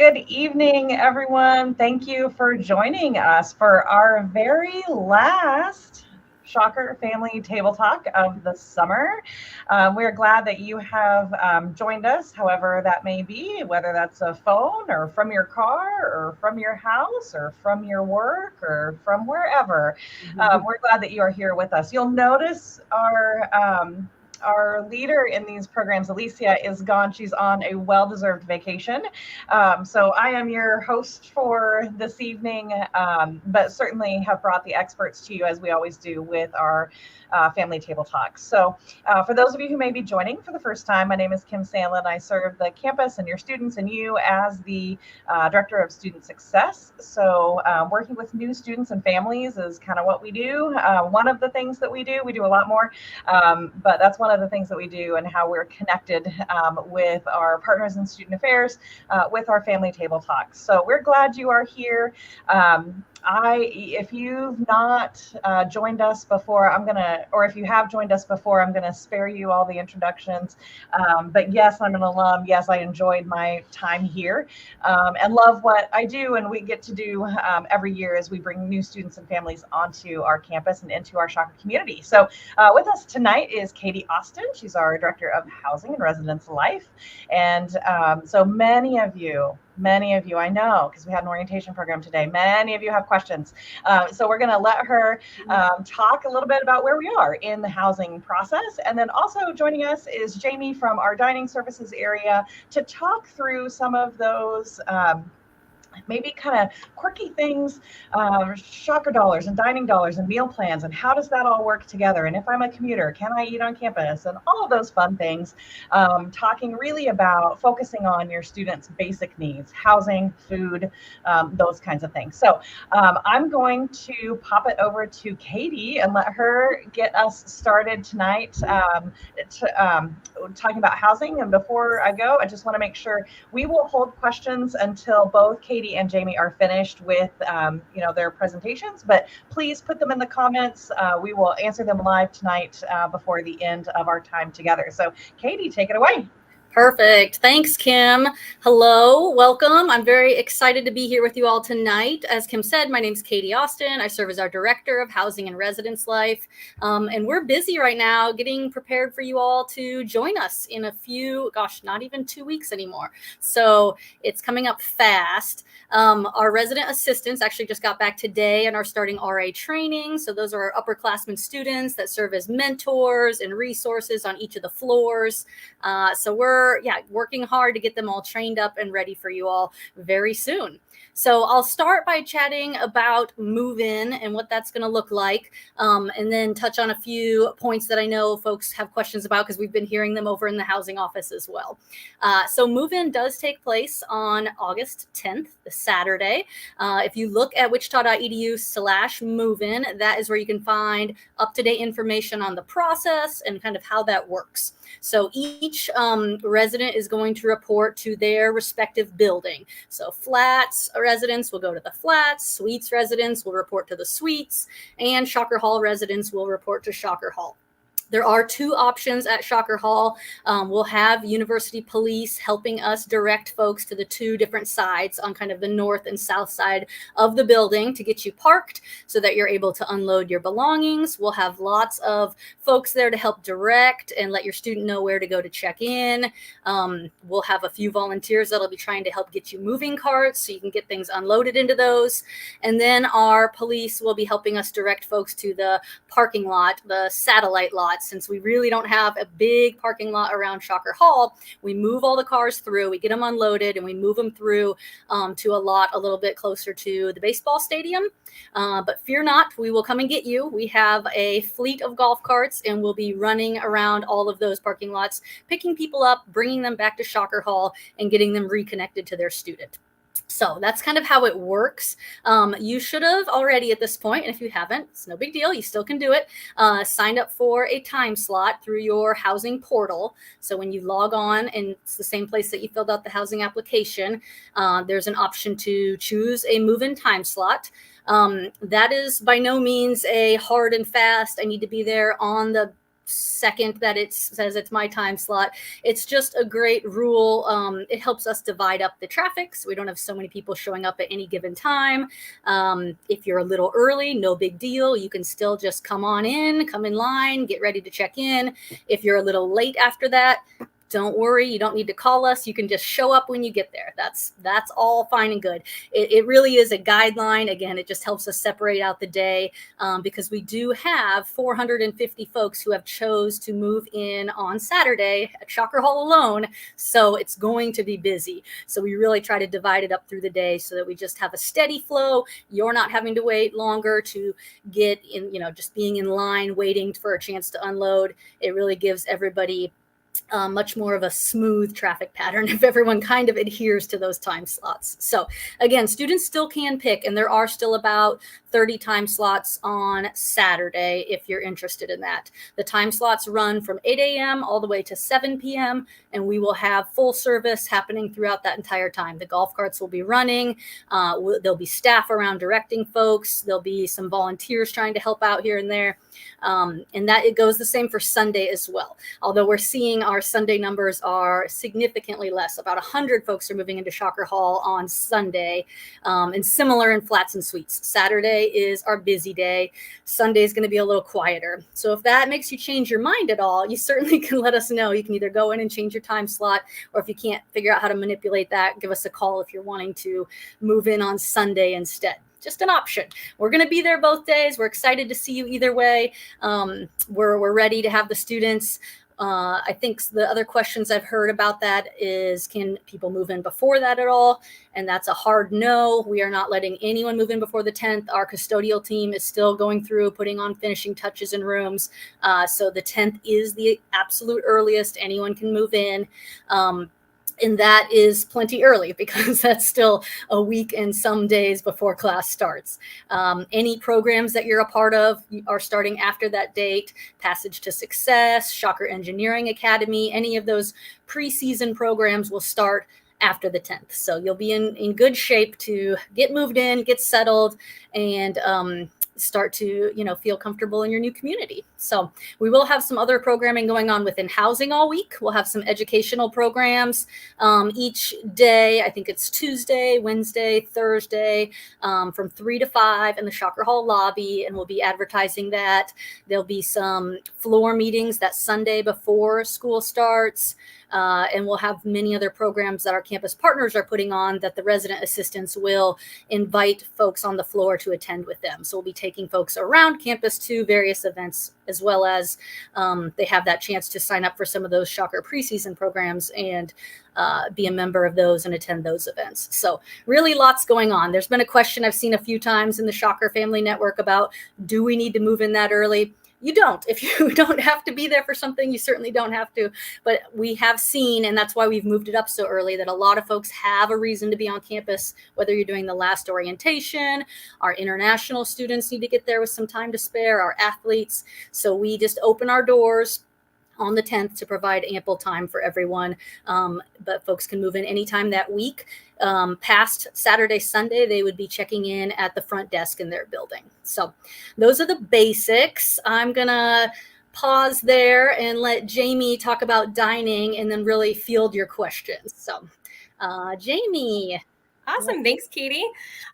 Good evening, everyone. Thank you for joining us for our very last Shocker Family Table Talk of the summer. We're glad that you have joined us, however that may be, whether that's a phone or from your car or from your house or from your work or from wherever. We're glad that you are here with us. You'll notice our leader in these programs, Alicia, is gone. She's on a well-deserved vacation. So I am your host for this evening, but certainly have brought the experts to you as we always do with our family table talks. So for those of you who may be joining for the first time, my name is Kim Sandlin. I serve the campus and your students and you as the Director of Student Success. So working with new students and families is kind of what we do. One of the things that we do a lot more, but that's one of the things that we do and how we're connected with our partners in student affairs, with our family table talks. So we're glad you are here. If you've not joined us before, or if you have joined us before, I'm gonna spare you all the introductions. But yes, I'm an alum. Yes, I enjoyed my time here and love what I do and we get to do every year as we bring new students and families onto our campus and into our Shocker community. So with us tonight is Katie Austin. She's our Director of Housing and Residence Life. And so many of you, I know, because we had an orientation program today, many of you have questions. So we're going to let her talk a little bit about where we are in the housing process. And then also joining us is Jamie from our dining services area to talk through some of those maybe kind of quirky things, shocker dollars and dining dollars and meal plans, and how does that all work together? And if I'm a commuter, can I eat on campus? And all of those fun things, talking really about focusing on your students' basic needs, housing, food, those kinds of things. So I'm going to pop it over to Katie and let her get us started tonight talking about housing. And before I go, I just want to make sure we will hold questions until both Katie and Jamie are finished with their presentations, but please put them in the comments. We will answer them live tonight before the end of our time together. So Katie, take it away. Perfect. Thanks, Kim. Hello, welcome. I'm very excited to be here with you all tonight. As Kim said, my name is Katie Austin. I serve as our Director of Housing and Residence Life. And we're busy right now getting prepared for you all to join us in a few, not even 2 weeks anymore. So it's coming up fast. Our resident assistants actually just got back today and are starting RA training. So those are our upperclassmen students that serve as mentors and resources on each of the floors. So we're working hard to get them all trained up and ready for you all very soon. So I'll start by chatting about move-in and what that's going to look like, and then touch on a few points that I know folks have questions about because we've been hearing them over in the housing office as well. So move-in does take place on August 10th, Saturday. If you look at wichita.edu/move-in, that is where you can find up-to-date information on the process and kind of how that works. So each resident is going to report to their respective building. So flats residents will go to the flats, suites residents will report to the suites, and Shocker Hall residents will report to Shocker Hall. There are two options at Shocker Hall. We'll have University Police helping us direct folks to the two different sides on kind of the north and south side of the building to get you parked so that you're able to unload your belongings. We'll have lots of folks there to help direct and let your student know where to go to check in. We'll have a few volunteers that'll be trying to help get you moving carts so you can get things unloaded into those. And then our police will be helping us direct folks to the parking lot, the satellite lot. Since we really don't have a big parking lot around Shocker Hall, we move all the cars through, we get them unloaded, and we move them through to a lot a little bit closer to the baseball stadium. But fear not, we will come and get you. We have a fleet of golf carts, and we'll be running around all of those parking lots, picking people up, bringing them back to Shocker Hall, and getting them reconnected to their student. So that's kind of how it works. You should have already at this point, and if you haven't, it's no big deal. You still can do it. Signed up for a time slot through your housing portal. So when you log on, and it's the same place that you filled out the housing application, there's an option to choose a move-in time slot. That is by no means a hard and fast, I need to be there on the second that it says it's my time slot. It's just a great rule. It helps us divide up the traffic so we don't have so many people showing up at any given time. If you're a little early, no big deal. You can still just come in line, get ready to check in. If you're a little late after that, don't worry, you don't need to call us. You can just show up when you get there. That's all fine and good. It really is a guideline. Again, it just helps us separate out the day because we do have 450 folks who have chose to move in on Saturday at Shocker Hall alone. So it's going to be busy. So we really try to divide it up through the day so that we just have a steady flow. You're not having to wait longer to get in, just being in line, waiting for a chance to unload. It really gives everybody much more of a smooth traffic pattern if everyone kind of adheres to those time slots. So again, students still can pick, and there are still about 30 time slots on Saturday if you're interested in that. The time slots run from 8 a.m. all the way to 7 p.m. and we will have full service happening throughout that entire time. The golf carts will be running. There'll be staff around directing folks. There'll be some volunteers trying to help out here and there. And that it goes the same for Sunday as well. Although we're seeing our Sunday numbers are significantly less. About 100 folks are moving into Shocker Hall on Sunday, and similar in flats and suites. Saturday is our busy day. Sunday is going to be a little quieter. So if that makes you change your mind at all, you certainly can let us know. You can either go in and change your time slot, or if you can't figure out how to manipulate that, give us a call if you're wanting to move in on Sunday instead. Just an option. We're going to be there both days. We're excited to see you either way. We're ready to have the students. I think the other questions I've heard about that is, can people move in before that at all? And that's a hard no. We are not letting anyone move in before the 10th. Our custodial team is still going through putting on finishing touches in rooms. So the 10th is the absolute earliest anyone can move in. And that is plenty early because that's still a week and some days before class starts. Any programs that you're a part of are starting after that date. Passage to Success, Shocker Engineering Academy, any of those preseason programs will start after the 10th. So you'll be in good shape to get moved in, get settled, and start to feel comfortable in your new community. So we will have some other programming going on within housing all week. We'll have some educational programs each day. I think it's Tuesday, Wednesday, Thursday, from 3 to 5 in the Shocker Hall lobby, and we'll be advertising that. There'll be some floor meetings that Sunday before school starts. And we'll have many other programs that our campus partners are putting on that the resident assistants will invite folks on the floor to attend with them. So we'll be taking folks around campus to various events, as well as they have that chance to sign up for some of those Shocker preseason programs and be a member of those and attend those events. So really lots going on. There's been a question I've seen a few times in the Shocker Family Network about, do we need to move in that early? You don't. If you don't have to be there for something, you certainly don't have to. But we have seen, and that's why we've moved it up so early, that a lot of folks have a reason to be on campus, whether you're doing the last orientation, our international students need to get there with some time to spare, our athletes. So we just open our doors on the 10th to provide ample time for everyone. But folks can move in anytime that week. Past Saturday, Sunday, they would be checking in at the front desk in their building. So those are the basics. I'm going to pause there and let Jamie talk about dining and then really field your questions. So Jamie. Awesome. Thanks, Katie.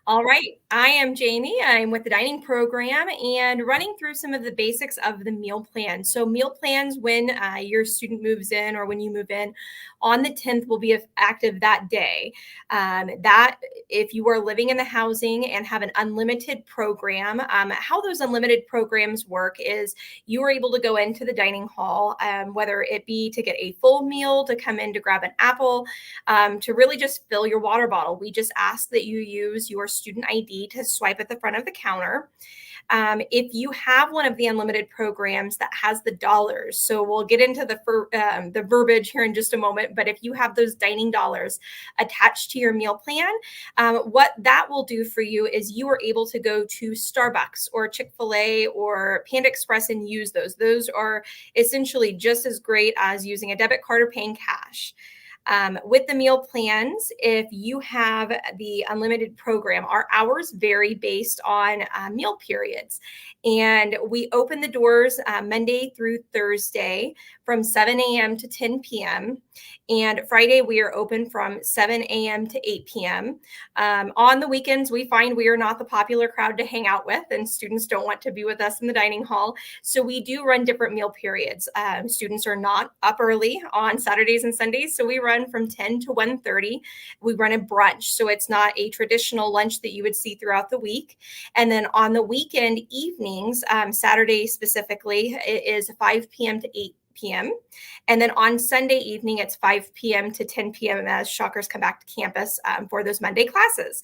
All right. I am Jamie. I'm with the dining program and running through some of the basics of the meal plan. So meal plans, when your student moves in or when you move in on the 10th, will be active that day. That if you are living in the housing and have an unlimited program, how those unlimited programs work is you are able to go into the dining hall, whether it be to get a full meal, to come in to grab an apple, to really just fill your water bottle. We just ask that you use your student ID to swipe at the front of the counter. If you have one of the unlimited programs that has the dollars, so we'll get into the verbiage here in just a moment, but if you have those dining dollars attached to your meal plan, what that will do for you is you are able to go to Starbucks or Chick-fil-A or Panda Express and use those. Those are essentially just as great as using a debit card or paying cash. With the meal plans, if you have the unlimited program, our hours vary based on meal periods. And we open the doors Monday through Thursday from 7 a.m. to 10 p.m. And Friday, we are open from 7 a.m. to 8 p.m. On the weekends, we find we are not the popular crowd to hang out with, and students don't want to be with us in the dining hall. So we do run different meal periods. Students are not up early on Saturdays and Sundays, so we run from 10 to 1:30. We run a brunch, so it's not a traditional lunch that you would see throughout the week. And then on the weekend evenings, Saturday specifically, it is 5 p.m. to 8 p.m. And then on Sunday evening, it's 5 p.m. to 10 p.m. as Shockers come back to campus for those Monday classes.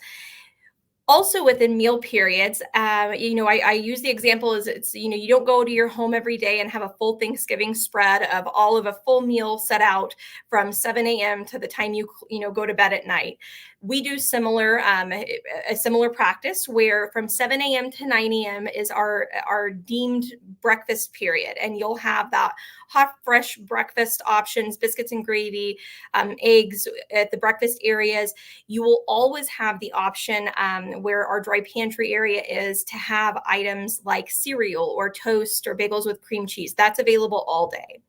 Also within meal periods, I use the example as it's, you don't go to your home every day and have a full Thanksgiving spread of all of a full meal set out from 7 a.m. to the time you go to bed at night. We do a similar practice where from 7 a.m. to 9 a.m. is our deemed breakfast period. And you'll have that hot, fresh breakfast options, biscuits and gravy, eggs at the breakfast areas. You will always have the option where our dry pantry area is to have items like cereal or toast or bagels with cream cheese. That's available all day.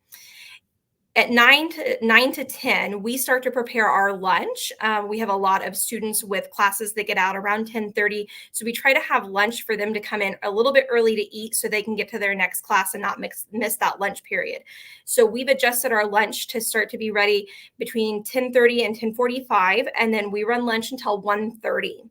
At 9 to 10, we start to prepare our lunch. We have a lot of students with classes that get out around 10:30. So we try to have lunch for them to come in a little bit early to eat so they can get to their next class and not miss that lunch period. So we've adjusted our lunch to start to be ready between 10:30 and 10:45, and then we run lunch until 1:30.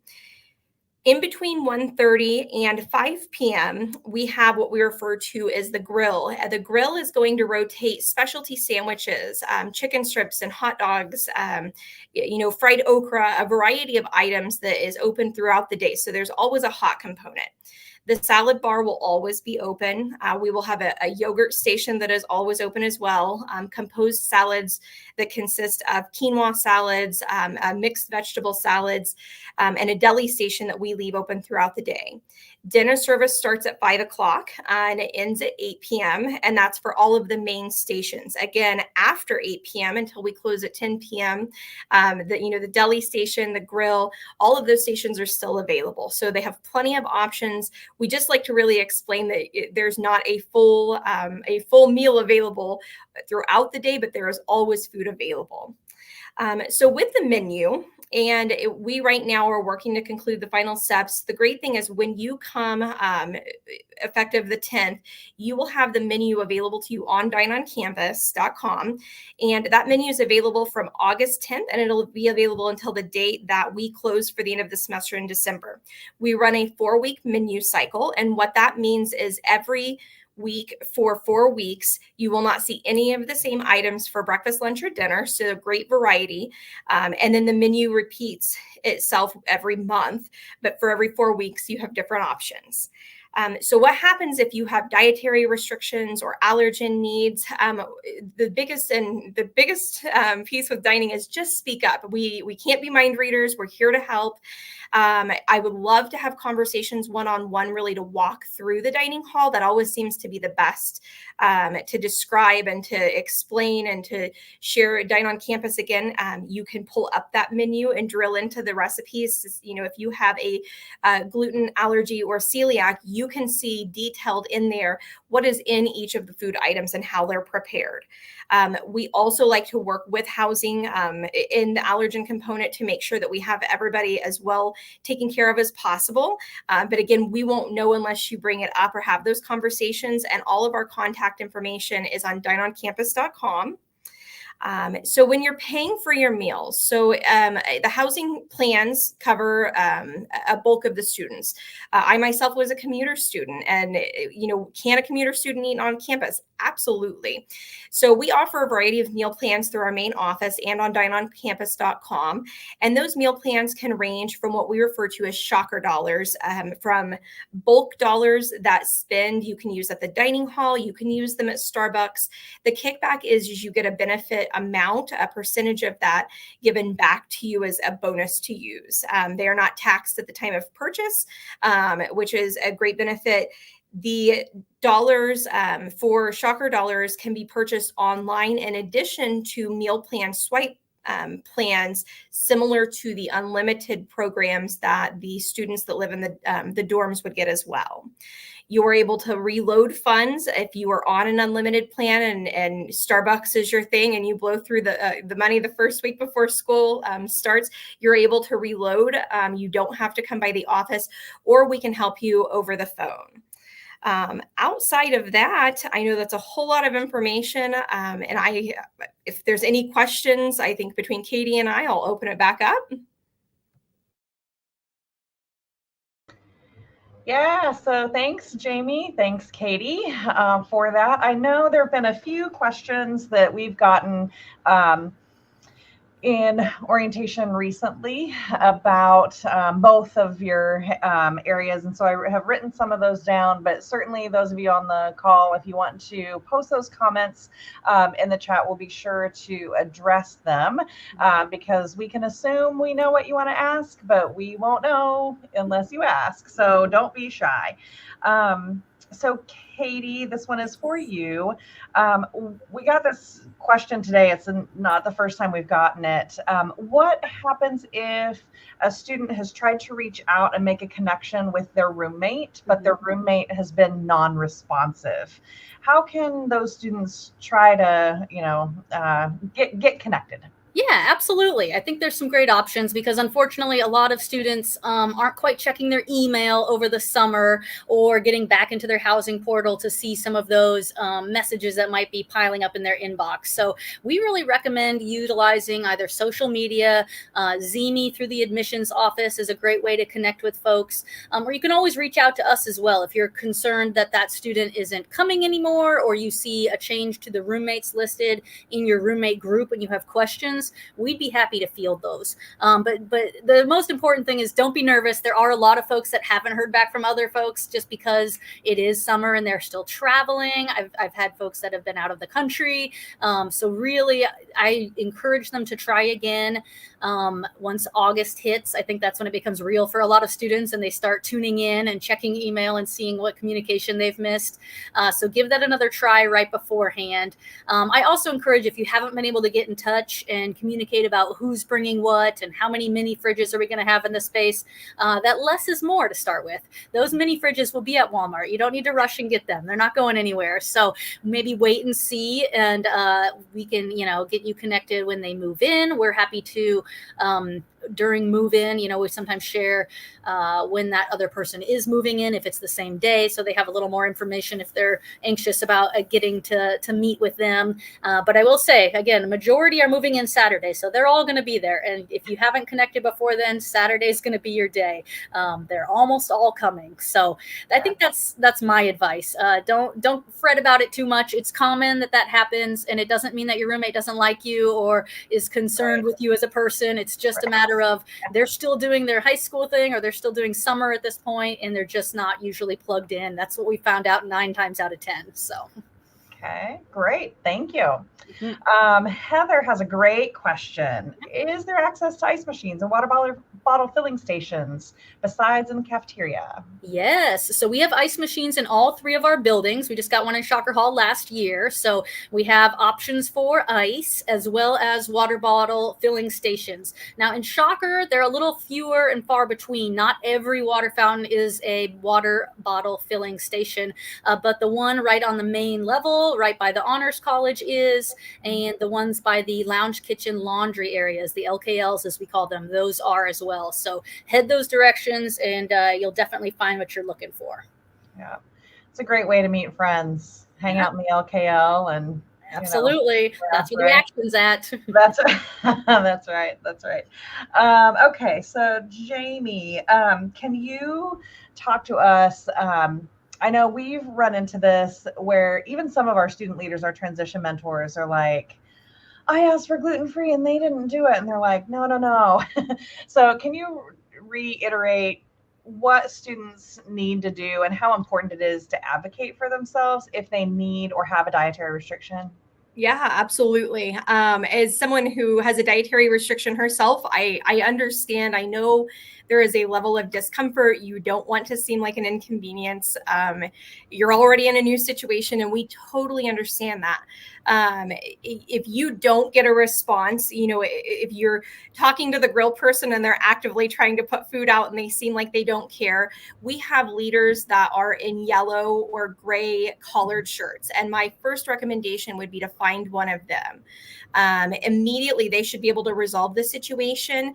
In between 1:30 and 5 p.m., we have what we refer to as the grill. The grill is going to rotate specialty sandwiches, chicken strips and hot dogs, fried okra, a variety of items that is open throughout the day. So there's always a hot component. The salad bar will always be open. We will have a yogurt station that is always open as well. Composed salads that consist of quinoa salads, mixed vegetable salads, and a deli station that we leave open throughout the day. Dinner service starts at 5 o'clock and it ends at 8 p.m. And that's for all of the main stations. Again, after 8 p.m. until we close at 10 p.m., the deli station, the grill, all of those stations are still available. So they have plenty of options. We just like to really explain that there's not a full meal available throughout the day, but there is always food available. So with the menu, and we right now are working to conclude the final steps. The great thing is when you come effective the 10th, you will have the menu available to you on dineoncampus.com. And that menu is available from August 10th, and it'll be available until the date that we close for the end of the semester in December. We run a 4-week menu cycle. And what that means is every week for 4 weeks, you will not see any of the same items for breakfast, lunch, or dinner. So a great variety. And then the menu repeats itself every month, but for every 4 weeks, you have different options. So what happens if you have dietary restrictions or allergen needs? The biggest piece with dining is just speak up. We can't be mind readers. We're here to help. I would love to have conversations one-on-one, really to walk through the dining hall. That always seems to be the best to describe and to explain and to share. Dine on Campus, again, you can pull up that menu and drill into the recipes. If you have a gluten allergy or celiac, you can see detailed in there what is in each of the food items and how they're prepared. We also like to work with housing in the allergen component to make sure that we have everybody as well taken care of as possible. But again, we won't know unless you bring it up or have those conversations. And all of our contact information is on dineoncampus.com. So when you're paying for your meals, so the housing plans cover a bulk of the students. I myself was a commuter student, and can a commuter student eat on campus? Absolutely. So we offer a variety of meal plans through our main office and on dineoncampus.com. And those meal plans can range from what we refer to as shocker dollars, from bulk dollars that spend you can use at the dining hall, you can use them at Starbucks. The kickback is you get a benefit amount, a percentage of that given back to you as a bonus to use. They are not taxed at the time of purchase, which is a great benefit. The dollars for shocker dollars can be purchased online in addition to meal plan swipe plans, similar to the unlimited programs that the students that live in the dorms would get as well. You're able to reload funds if you are on an unlimited plan and Starbucks is your thing and you blow through the money the first week before school starts. You're able to reload. You don't have to come by the office, or we can help you over the phone. Outside of that, I know that's a whole lot of information. And if there's any questions, I think between Katie and I'll open it back up. Yeah, so thanks, Jamie. Thanks, Katie, for that. I know there have been a few questions that we've gotten in orientation recently about both of your areas. And so I have written some of those down, but certainly those of you on the call, if you want to post those comments in the chat, we'll be sure to address them because we can assume we know what you want to ask, but we won't know unless you ask. So don't be shy. So Katie, this one is for you. We got this question today. It's not the first time we've gotten it. What happens if a student has tried to reach out and make a connection with their roommate, but their roommate has been non-responsive? How can those students try to, get connected? Yeah, absolutely. I think there's some great options because unfortunately, a lot of students aren't quite checking their email over the summer or getting back into their housing portal to see some of those messages that might be piling up in their inbox. So we really recommend utilizing either social media. Zeme through the admissions office is a great way to connect with folks. Or you can always reach out to us as well if you're concerned that that student isn't coming anymore, or you see a change to the roommates listed in your roommate group and you have questions. We'd be happy to field those. But the most important thing is don't be nervous. There are a lot of folks that haven't heard back from other folks just because it is summer and they're still traveling. I've had folks that have been out of the country. So really, I encourage them to try again. Once August hits, I think that's when it becomes real for a lot of students and they start tuning in and checking email and seeing what communication they've missed. So give that another try right beforehand. I also encourage, if you haven't been able to get in touch and communicate about who's bringing what and how many mini fridges are we going to have in the space, that less is more to start with. Those mini fridges will be at Walmart. You don't need to rush and get them. They're not going anywhere. So maybe wait and see, and we can, get you connected when they move in. We're happy to during move-in, we sometimes share when that other person is moving in, if it's the same day, so they have a little more information if they're anxious about getting to meet with them. But I will say, again, the majority are moving in Saturday, so they're all going to be there. And if you haven't connected before then, Saturday's going to be your day. They're almost all coming. So I think that's my advice. Don't fret about it too much. It's common that happens, and it doesn't mean that your roommate doesn't like you or is concerned with you as a person. It's just a matter of they're still doing their high school thing, or they're still doing summer at this point, and they're just not usually plugged in. That's what we found out 9 times out of 10. So. Okay, great. Thank you. Heather has a great question. Is there access to ice machines and water bottle filling stations besides in the cafeteria? Yes. So we have ice machines in all 3 of our buildings. We just got one in Shocker Hall last year. So we have options for ice as well as water bottle filling stations. Now in Shocker, they're a little fewer and far between. Not every water fountain is a water bottle filling station, but the one right on the main level, right by the Honors College is, and the ones by the lounge, kitchen, laundry areas, the LKLs as we call them, those are as well. So head those directions and you'll definitely find what you're looking for. Yeah, it's a great way to meet friends, hang out in the LKL, and absolutely, that's where the action's at. That's right. That's right. Okay, so Jamie, can you talk to us? I know we've run into this where even some of our student leaders, our transition mentors, are like, I asked for gluten-free and they didn't do it. And they're like, no. So can you reiterate what students need to do and how important it is to advocate for themselves if they need or have a dietary restriction? Yeah, absolutely. As someone who has a dietary restriction herself, I understand. I know there is a level of discomfort. You don't want to seem like an inconvenience. You're already in a new situation, and we totally understand that. If you don't get a response, if you're talking to the grill person and they're actively trying to put food out and they seem like they don't care, we have leaders that are in yellow or gray collared shirts. And my first recommendation would be to find one of them. Immediately, they should be able to resolve the situation,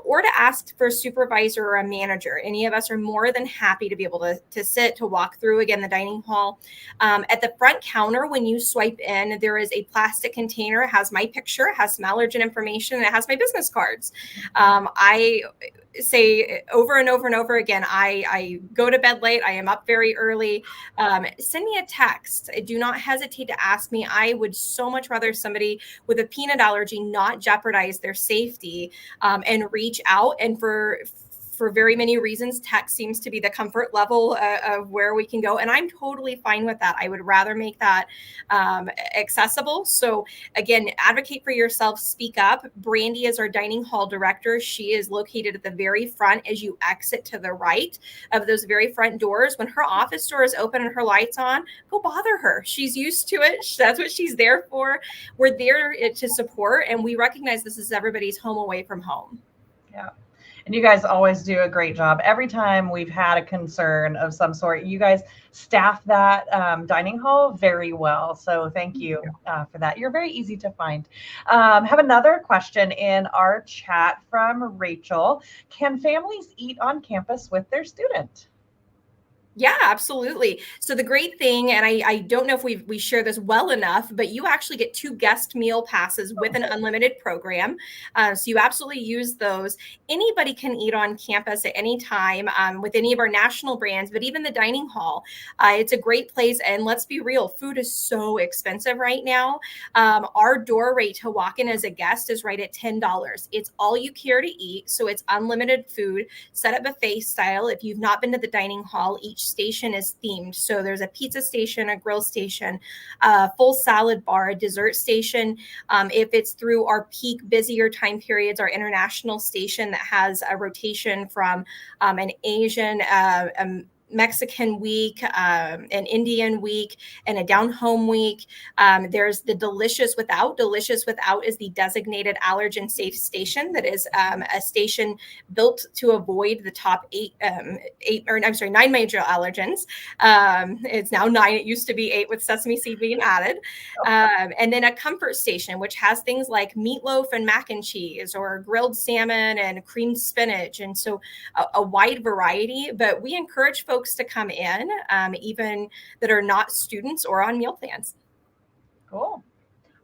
or to ask for a supervisor or a manager. Any of us are more than happy to be able to sit, to walk through again the dining hall. At the front counter, when you swipe in, there is a plastic container. It has my picture, has some allergen information, and it has my business cards. I say over and over and over again, I go to bed late. I am up very early. Send me a text. Do not hesitate to ask me. I would so much rather somebody with a peanut allergy not jeopardize their safety, and reach out. And for very many reasons, text seems to be the comfort level of where we can go. And I'm totally fine with that. I would rather make that accessible. So again, advocate for yourself, speak up. Brandy is our dining hall director. She is located at the very front as you exit to the right of those very front doors. When her office door is open and her lights on, go bother her. She's used to it. That's what she's there for. We're there to support, and we recognize this is everybody's home away from home. Yeah. And you guys always do a great job. Every time we've had a concern of some sort, you guys staff that dining hall very well. So thank you for that. You're very easy to find. Have another question in our chat from Rachel. Can families eat on campus with their student? Yeah, absolutely. So the great thing, and I don't know if we share this well enough, but you actually get 2 guest meal passes with an unlimited program. So you absolutely use those. Anybody can eat on campus at any time, with any of our national brands, but even the dining hall. It's a great place. And let's be real, food is so expensive right now. Our door rate to walk in as a guest is right at $10. It's all you care to eat. So it's unlimited food, set up buffet style. If you've not been to the dining hall, each station is themed. So there's a pizza station, a grill station, a full salad bar, a dessert station. If it's through our peak busier time periods, our international station that has a rotation from an Asian, Mexican week, an Indian week, and a down home week. There's the Delicious Without. Delicious Without is the designated allergen safe station that is a station built to avoid the top 9 major allergens. It's now 9. It used to be 8 with sesame seed being added. And then a comfort station, which has things like meatloaf and mac and cheese, or grilled salmon and creamed spinach. And so a wide variety, but we encourage folks to come in, even that are not students or on meal plans. Cool.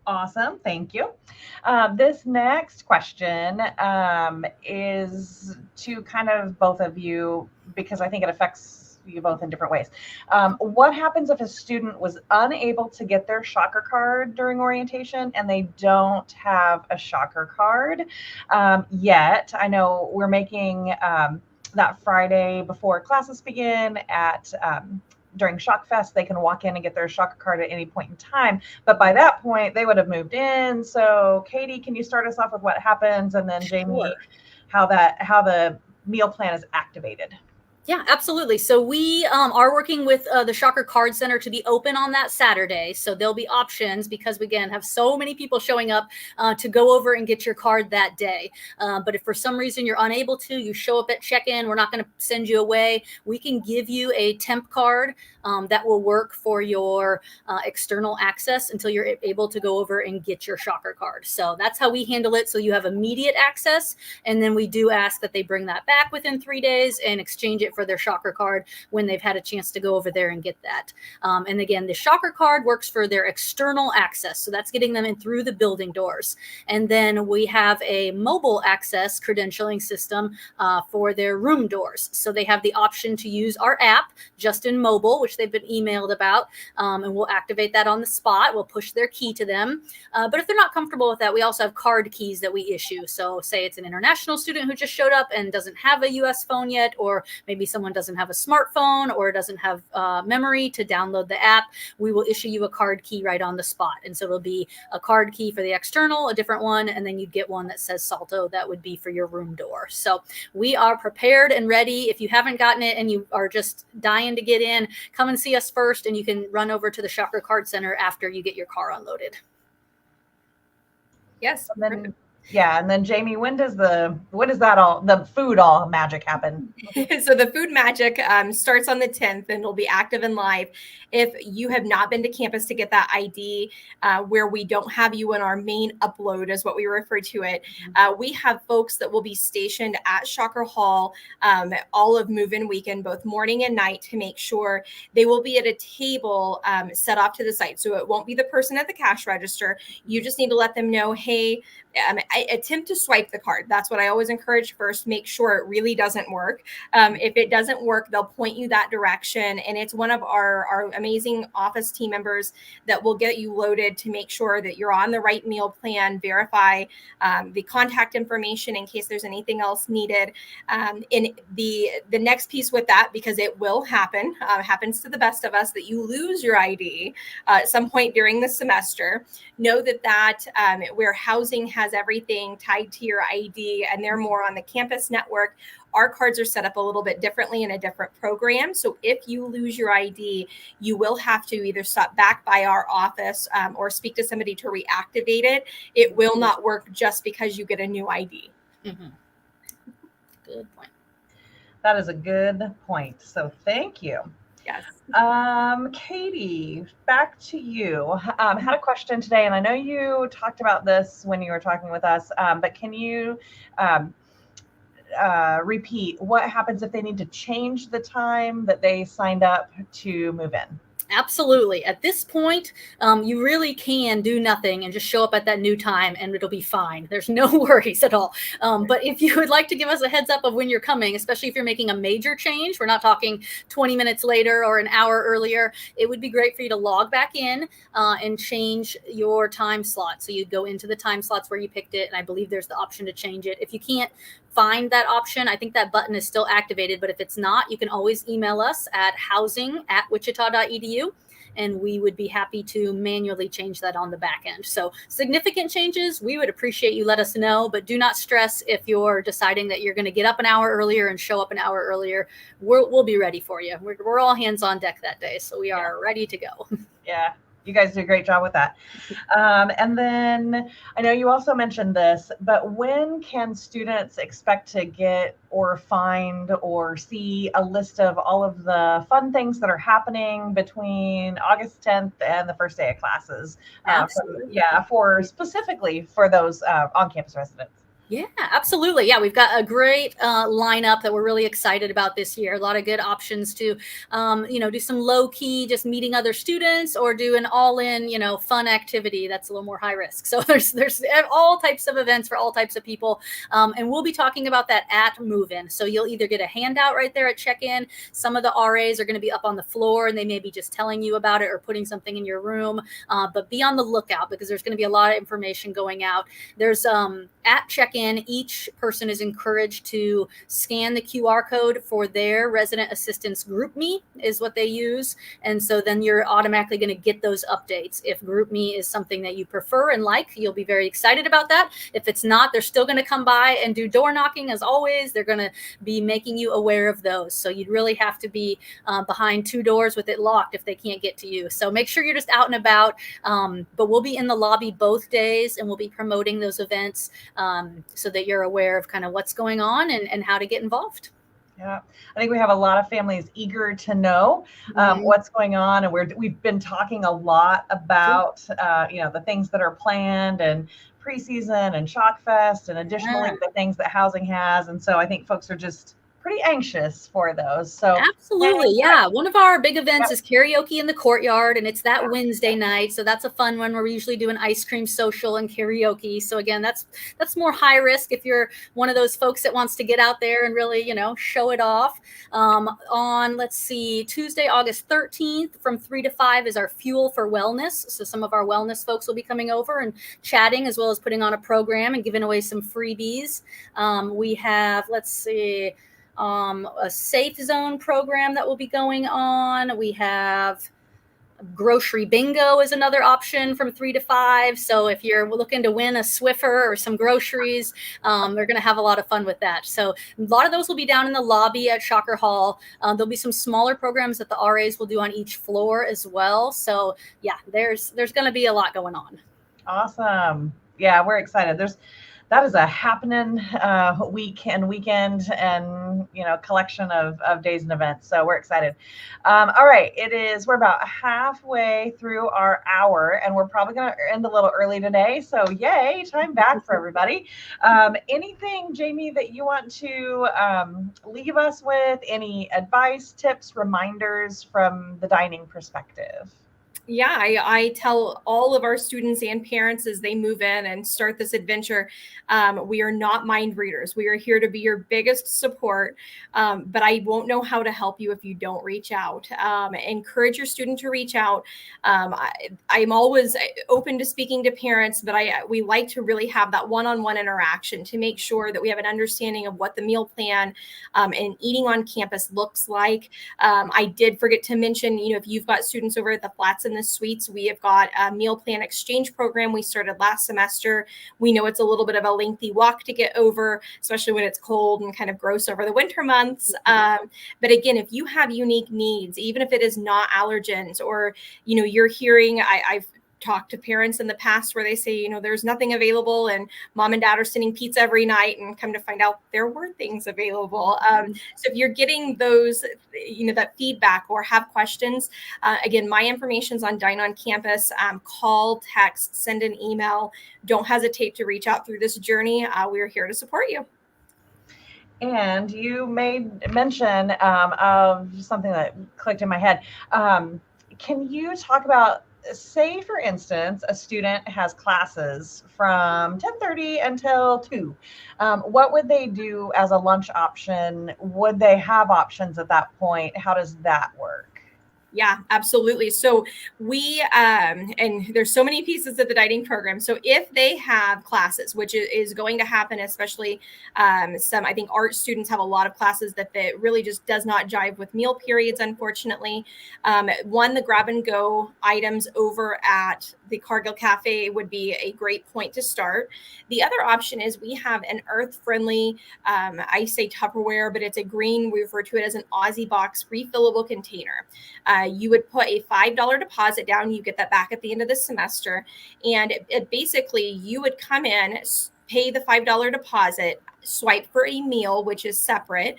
Awesome. Thank you. This next question is to kind of both of you, because I think it affects you both in different ways. What happens if a student was unable to get their shocker card during orientation and they don't have a shocker card yet? I know we're making that Friday before classes begin at during Shock Fest, they can walk in and get their shocker card at any point in time. But by that point, they would have moved in. So Katie, can you start us off with what happens? And then Jamie, Sure. how the meal plan is activated? Yeah, absolutely. So we are working with the Shocker Card Center to be open on that Saturday. So there'll be options because we, again, have so many people showing up to go over and get your card that day. But if for some reason you're unable to, you show up at check-in, we're not going to send you away. We can give you a temp card that will work for your external access until you're able to go over and get your Shocker card. So that's how we handle it. So you have immediate access. And then we do ask that they bring that back within 3 days and exchange it for their Shocker card when they've had a chance to go over there and get that. And again, the Shocker card works for their external access. So that's getting them in through the building doors. And then we have a mobile access credentialing system for their room doors. So they have the option to use our app, Justin Mobile, which they've been emailed about. And we'll activate that on the spot. We'll push their key to them. But if they're not comfortable with that, we also have card keys that we issue. So say it's an international student who just showed up and doesn't have a US phone yet, or maybe maybe someone doesn't have a smartphone or doesn't have memory to download the app, we will issue you a card key right on the spot. And so it'll be a card key for the external, a different one, and then you'd get one that says Salto that would be for your room door. So we are prepared and ready. If you haven't gotten it and you are just dying to get in, come and see us first, and you can run over to the Shocker Card Center after you get your car unloaded. Yes. And then, yeah, and then Jamie, when does the food all magic happen? So the food magic starts on the 10th and will be active and live. If you have not been to campus to get that ID, where we don't have you in our main upload, is what we refer to it, we have folks that will be stationed at Shocker Hall all of move-in weekend, both morning and night, to make sure they will be at a table set off to the site. So it won't be the person at the cash register. You just need to let them know, hey, I attempt to swipe the card. That's what I always encourage first. Make sure it really doesn't work. If it doesn't work, they'll point you that direction. And it's one of our amazing office team members that will get you loaded to make sure that you're on the right meal plan, verify the contact information in case there's anything else needed. And the next piece with that, because it will happen, happens to the best of us, that you lose your ID at some point during the semester. Know that where housing has everything tied to your ID and they're more on the campus network, our cards are set up a little bit differently in a different program. So if you lose your ID, you will have to either stop back by our office or speak to somebody to reactivate it. It will not work just because you get a new ID. Mm-hmm. Good point. That is a good point. So thank you. Yes. Katie, back to you. Had a question today, and I know you talked about this when you were talking with us, but can you repeat what happens if they need to change the time that they signed up to move in? Absolutely. At this point, you really can do nothing and just show up at that new time and it'll be fine. There's no worries at all. But if you would like to give us a heads up of when you're coming, especially if you're making a major change, we're not talking 20 minutes later or an hour earlier, it would be great for you to log back in and change your time slot. So you go into the time slots where you picked it, and I believe there's the option to change it. If you can't find that option, I think that button is still activated, but if it's not, you can always email us at housing@wichita.edu, and we would be happy to manually change that on the back end. So significant changes, we would appreciate you let us know, but do not stress if you're deciding that you're going to get up an hour earlier and show up an hour earlier. We'll be ready for you. We're all hands on deck that day, so we are ready to go. Yeah. You guys do a great job with that. And then I know you also mentioned this, but when can students expect to get or find or see a list of all of the fun things that are happening between August 10th and the first day of classes? Specifically for those on-campus residents. Yeah, absolutely. Yeah, we've got a great lineup that we're really excited about this year. A lot of good options to, do some low key, just meeting other students, or do an all in, fun activity that's a little more high risk. So there's all types of events for all types of people. And we'll be talking about that at move-in. So you'll either get a handout right there at check-in. Some of the RAs are going to be up on the floor and they may be just telling you about it or putting something in your room. But be on the lookout because there's going to be a lot of information going out. There's at check-in, each person is encouraged to scan the QR code for their resident assistance GroupMe is what they use. And so then you're automatically going to get those updates. If GroupMe is something that you prefer and like, you'll be very excited about that. If it's not, they're still going to come by and do door knocking as always. They're going to be making you aware of those. So you'd really have to be behind two doors with it locked if they can't get to you. So make sure you're just out and about. But we'll be in the lobby both days and we'll be promoting those events so that you're aware of kind of what's going on and how to get involved. Yeah, I think we have a lot of families eager to know what's going on, and we've been talking a lot about the things that are planned and preseason and Shock Fest and additionally the things that housing has, and so I think folks are just pretty anxious for those. So absolutely. Yeah. One of our big events is karaoke in the courtyard, and it's that Wednesday night. So that's a fun one where we usually do an ice cream social and karaoke. So again, that's more high risk if you're one of those folks that wants to get out there and really, show it off. On, let's see, Tuesday, August 13th from 3 to 5 is our Fuel for Wellness. So some of our wellness folks will be coming over and chatting as well as putting on a program and giving away some freebies. We have, let's see, a safe zone program that will be going on. We have grocery bingo is another option from 3 to 5. So if you're looking to win a Swiffer or some groceries, we're going to have a lot of fun with that. So a lot of those will be down in the lobby at Shocker Hall. There'll be some smaller programs that the RAs will do on each floor as well. So yeah, there's going to be a lot going on. Awesome. Yeah, we're excited. That is a happening week and weekend and, collection of days and events. So we're excited. All right. We're about halfway through our hour and we're probably going to end a little early today. So yay, time back for everybody. Anything, Jamie, that you want to leave us with? Any advice, tips, reminders from the dining perspective? Yeah, I tell all of our students and parents as they move in and start this adventure, we are not mind readers. We are here to be your biggest support, but I won't know how to help you if you don't reach out. Encourage your student to reach out. I'm always open to speaking to parents, but we like to really have that one-on-one interaction to make sure that we have an understanding of what the meal plan and eating on campus looks like. I did forget to mention, if you've got students over at the Flats and the Suites, we have got a meal plan exchange program we started last semester. We know it's a little bit of a lengthy walk to get over, especially when it's cold and kind of gross over the winter months. But again, if you have unique needs, even if it is not allergens or, you're hearing, I've talked to parents in the past where they say, there's nothing available and mom and dad are sending pizza every night, and come to find out there were things available. So if you're getting those, that feedback or have questions, again, my information's on Dine on Campus. Call, text, send an email. Don't hesitate to reach out through this journey. We're here to support you. And you made mention of something that clicked in my head. Can you talk about, say, for instance, a student has classes from 10:30 until 2. What would they do as a lunch option? Would they have options at that point? How does that work? Yeah, absolutely. So we, and there's so many pieces of the dining program. So if they have classes, which is going to happen, especially I think art students have a lot of classes that really just does not jive with meal periods, unfortunately. The grab and go items over at the Cargill Cafe would be a great point to start. The other option is we have an earth-friendly, I say Tupperware, but it's a green, we refer to it as an Aussie box refillable container. You would put a $5 deposit down. You get that back at the end of the semester. And it basically, you would come in, pay the $5 deposit, swipe for a meal, which is separate,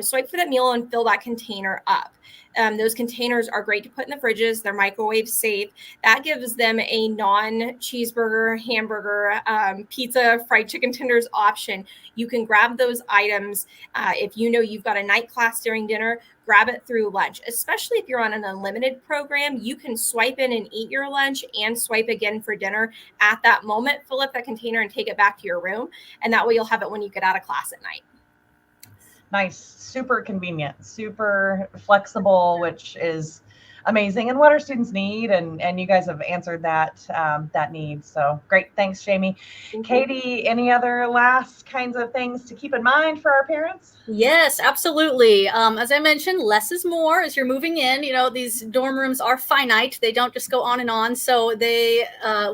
swipe for that meal and fill that container up. Those containers are great to put in the fridges. They're microwave safe. That gives them a non-cheeseburger, hamburger, pizza, fried chicken tenders option. You can grab those items. If you've got a night class during dinner, grab it through lunch. Especially if you're on an unlimited program, you can swipe in and eat your lunch and swipe again for dinner at that moment. Fill up that container and take it back to your room. And that way you'll have it when you get out of class at night. Nice, super convenient, super flexible, which is amazing, and what our students need, and you guys have answered that need. So great, thanks, Jamie. Katie, any other last kinds of things to keep in mind for our parents? Yes, absolutely. As I mentioned, less is more as you're moving in. These dorm rooms are finite. They don't just go on and on. So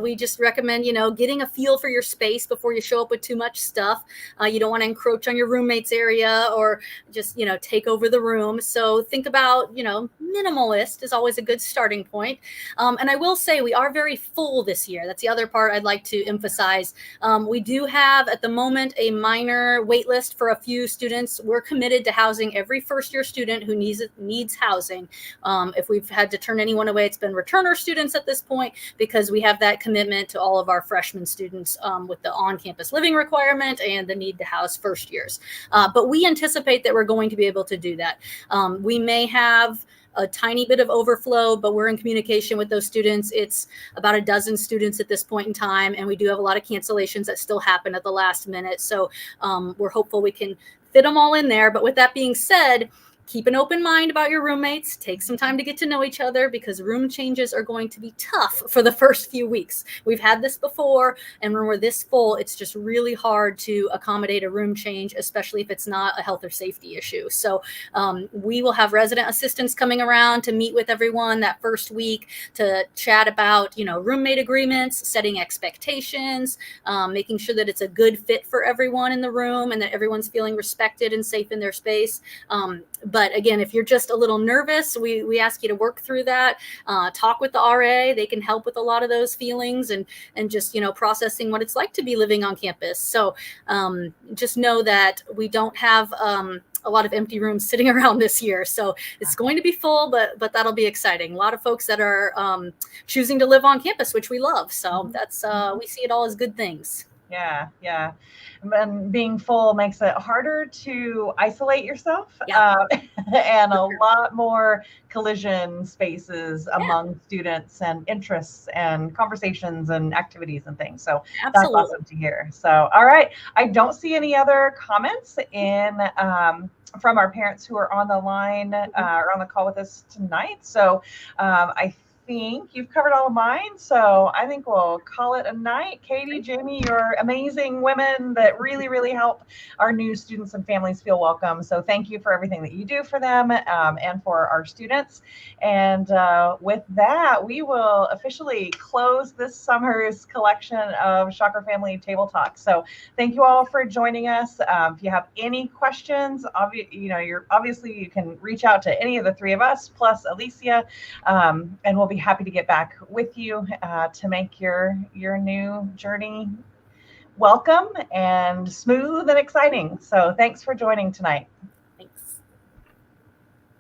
we just recommend, getting a feel for your space before you show up with too much stuff. You don't want to encroach on your roommate's area or just, take over the room. So think about, minimalist is always a good starting point. And I will say we are very full this year. That's the other part I'd like to emphasize. We do have at the moment a minor wait list for a few students. We're committed to housing every first-year student who needs housing. If we've had to turn anyone away, it's been returner students at this point, because we have that commitment to all of our freshman students with the on-campus living requirement and the need to house first years. But we anticipate that we're going to be able to do that. We may have a tiny bit of overflow, but we're in communication with those students. It's about a dozen students at this point in time, and we do have a lot of cancellations that still happen at the last minute. So we're hopeful we can fit them all in there. But with that being said, keep an open mind about your roommates. Take some time to get to know each other, because room changes are going to be tough for the first few weeks. We've had this before, and when we're this full, it's just really hard to accommodate a room change, especially if it's not a health or safety issue. So we will have resident assistants coming around to meet with everyone that first week to chat about, roommate agreements, setting expectations, making sure that it's a good fit for everyone in the room and that everyone's feeling respected and safe in their space. But again, if you're just a little nervous, we ask you to work through that, talk with the RA. They can help with a lot of those feelings and just, processing what it's like to be living on campus. So just know that we don't have a lot of empty rooms sitting around this year. So it's going to be full, but that'll be exciting. A lot of folks that are choosing to live on campus, which we love. So that's, we see it all as good things. Yeah. And being full makes it harder to isolate yourself, and a lot more collision spaces among students and interests and conversations and activities and things. So that's awesome to hear. So, all right. I don't see any other comments from our parents who are on the line or on the call with us tonight. So I think you've covered all of mine, so I think we'll call it a night. Katie, Jamie, you're amazing women that really, really help our new students and families feel welcome. So thank you for everything that you do for them and for our students. And with that, we will officially close this summer's collection of Shocker Family Table Talk. So thank you all for joining us. If you have any questions, you can reach out to any of the three of us plus Alicia, and we'll be happy to get back with you to make your new journey welcome and smooth and exciting. So thanks for joining tonight.